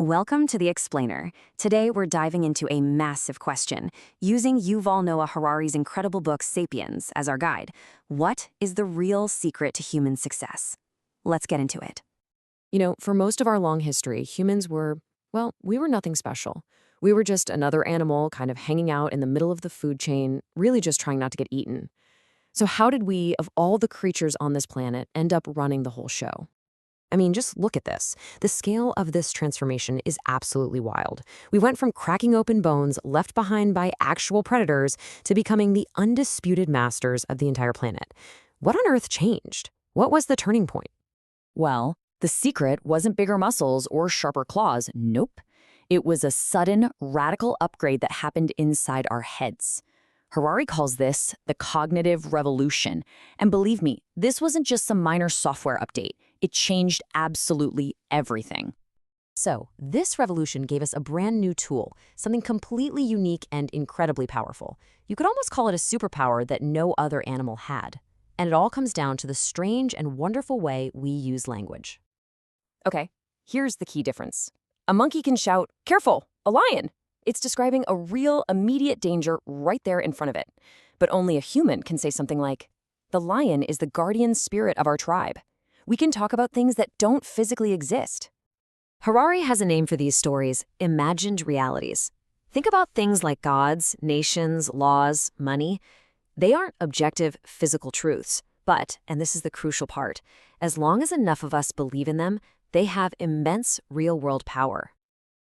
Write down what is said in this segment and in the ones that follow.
Welcome to The Explainer. Today we're diving into a massive question, using Yuval Noah Harari's incredible book Sapiens as our guide. What is the real secret to human success? Let's get into it. For most of our long history, humans were, well, we were nothing special. We were just another animal kind of hanging out in the middle of the food chain, really just trying not to get eaten. So how did we, of all the creatures on this planet, end up running the whole show? Just look at this. The scale of this transformation is absolutely wild. We went from cracking open bones left behind by actual predators to becoming the undisputed masters of the entire planet. What on earth changed? What was the turning point? Well, the secret wasn't bigger muscles or sharper claws. Nope. It was a sudden, radical upgrade that happened inside our heads. Harari calls this the cognitive revolution. And believe me, this wasn't just some minor software update. It changed absolutely everything. So, this revolution gave us a brand new tool, something completely unique and incredibly powerful. You could almost call it a superpower that no other animal had. And it all comes down to the strange and wonderful way we use language. Okay, here's the key difference. A monkey can shout, "Careful, a lion!" It's describing a real, immediate danger right there in front of it. But only a human can say something like, "The lion is the guardian spirit of our tribe." We can talk about things that don't physically exist. Harari has a name for these stories: imagined realities. Think about things like gods, nations, laws, money. They aren't objective, physical truths. But, and this is the crucial part, as long as enough of us believe in them, they have immense real-world power.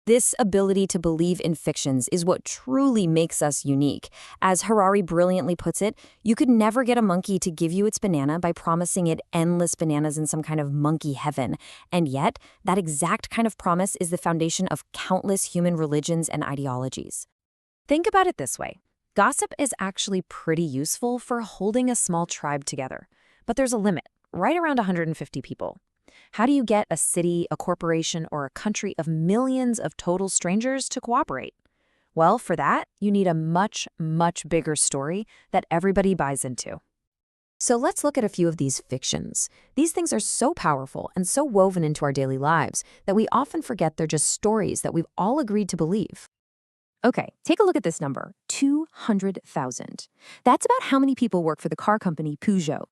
This ability to believe in fictions is what truly makes us unique. As Harari brilliantly puts it, you could never get a monkey to give you its banana by promising it endless bananas in some kind of monkey heaven. And yet, that exact kind of promise is the foundation of countless human religions and ideologies. Think about it this way. Gossip is actually pretty useful for holding a small tribe together. But there's a limit, right around 150 people. How do you get a city, a corporation, or a country of millions of total strangers to cooperate? Well, for that, you need a much, much bigger story that everybody buys into. So let's look at a few of these fictions. These things are so powerful and so woven into our daily lives that we often forget they're just stories that we've all agreed to believe. Okay, take a look at this number, 200,000. That's about how many people work for the car company Peugeot.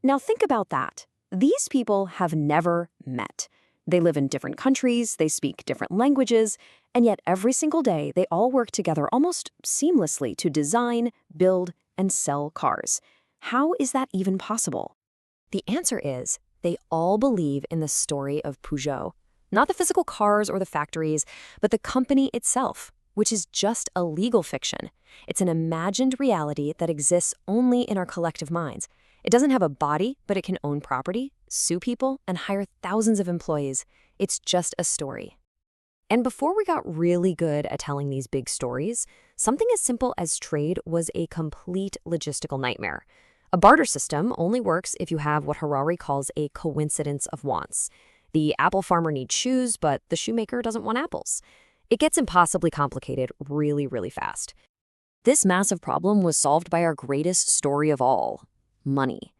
Now think about that. These people have never met. They live in different countries, they speak different languages, and yet every single day they all work together almost seamlessly to design, build, and sell cars. How is that even possible? The answer is they all believe in the story of Peugeot. Not the physical cars or the factories, but the company itself, which is just a legal fiction. It's an imagined reality that exists only in our collective minds. It doesn't have a body, but it can own property, sue people, and hire thousands of employees. It's just a story. And before we got really good at telling these big stories, something as simple as trade was a complete logistical nightmare. A barter system only works if you have what Harari calls a coincidence of wants. The apple farmer needs shoes, but the shoemaker doesn't want apples. It gets impossibly complicated really, really fast. This massive problem was solved by our greatest story of all: money.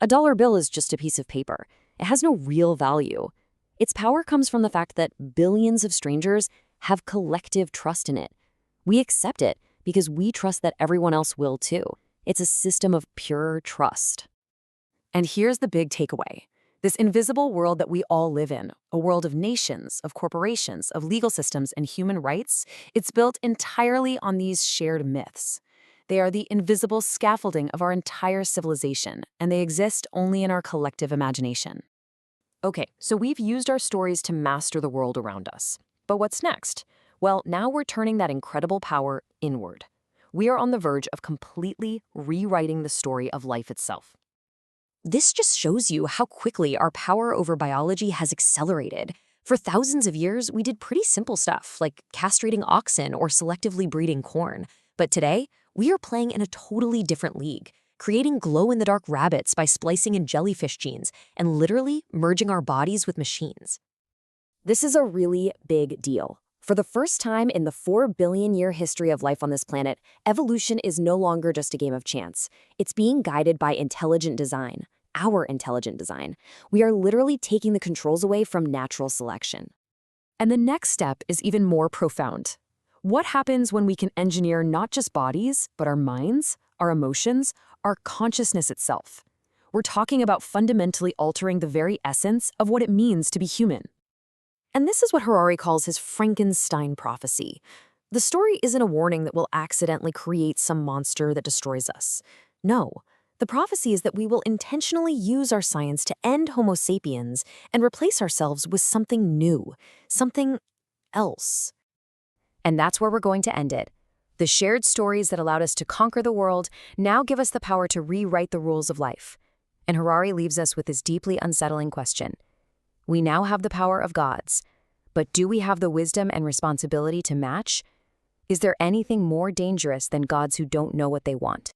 A dollar bill is just a piece of paper. It has no real value. Its power comes from the fact that billions of strangers have collective trust in it. We accept it because we trust that everyone else will too. It's a system of pure trust. And here's the big takeaway. This invisible world that we all live in, a world of nations, of corporations, of legal systems, and human rights, it's built entirely on these shared myths. They are the invisible scaffolding of our entire civilization, and they exist only in our collective imagination. Okay, so we've used our stories to master the world around us. But what's next? Well, now we're turning that incredible power inward. We are on the verge of completely rewriting the story of life itself. This just shows you how quickly our power over biology has accelerated. For thousands of years, we did pretty simple stuff, like castrating oxen or selectively breeding corn. But today, we are playing in a totally different league, creating glow-in-the-dark rabbits by splicing in jellyfish genes and literally merging our bodies with machines. This is a really big deal. For the first time in the 4-billion-year history of life on this planet, evolution is no longer just a game of chance. It's being guided by intelligent design, our intelligent design. We are literally taking the controls away from natural selection. And the next step is even more profound. What happens when we can engineer not just bodies, but our minds, our emotions, our consciousness itself? We're talking about fundamentally altering the very essence of what it means to be human. And this is what Harari calls his Frankenstein prophecy. The story isn't a warning that we'll accidentally create some monster that destroys us. No, the prophecy is that we will intentionally use our science to end Homo sapiens and replace ourselves with something new, something else. And that's where we're going to end it. The shared stories that allowed us to conquer the world now give us the power to rewrite the rules of life. And Harari leaves us with this deeply unsettling question. We now have the power of gods, but do we have the wisdom and responsibility to match? Is there anything more dangerous than gods who don't know what they want?